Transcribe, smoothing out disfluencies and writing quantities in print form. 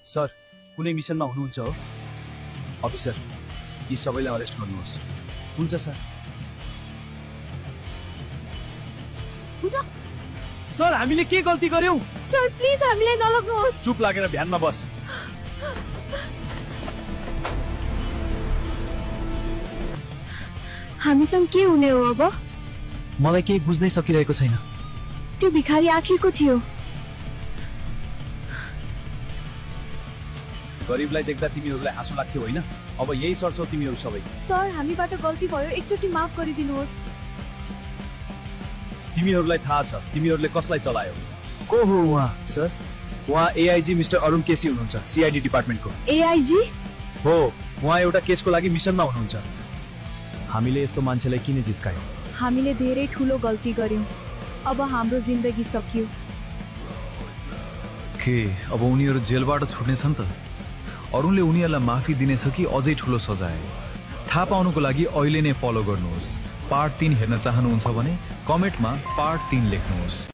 Sir कुनै मिसनमा हुनुहुन्छ हो? अफिसर यी सबैलाई अरेस्ट गर्नुहोस्। हुन्छ सर। सर हामीले के गल्ती गर्यौं? सर प्लिज हामीलाई नलग्नुहोस्। चुप लागेर ध्यानमा बस। हामीसँग के हुने हो अब? मलाई केही बुझ्नै सकिरहेको छैन। त्यो भिखारी आखिरको थियो। गरीबलाई देख्दा तिमीहरूलाई हाँसो लाग्थ्यो होइन? अब यही सर्छौ तिमीहरू सबै। सर हामीबाट गल्ती भयो, एकचोटि माफ गरिदिनुहोस्। तिमीहरूलाई थाहा छ तिमीहरूले कसलाई चलायो? को हो उहाँ? सर उहाँ एआइजी मिस्टर अरुण केसी हुनुहुन्छ, सीआईडी डिपार्टमेन्टको। एआइजी? हो, उहाँ एउटा केसको लागि मिसनमा हुनुहुन्छ। हामीले यस्तो मान्छेलाई किन जिस्कायौं? हामीले धेरै ठुलो गल्ती गर्यौं। अब हाम्रो जिन्दगी सकियो। के अब उनीहरू जेलबाट छुट्नेछन् त? अरुणले उनीहरूलाई माफी दिनेछ कि अझै ठुलो सजाय? थाहा पाउनुको लागि अहिले नै फलो गर्नुहोस्। पार्ट 3 हेर्न चाहनुहुन्छ भने कमेन्टमा पार्ट 3 लेख्नुहोस्।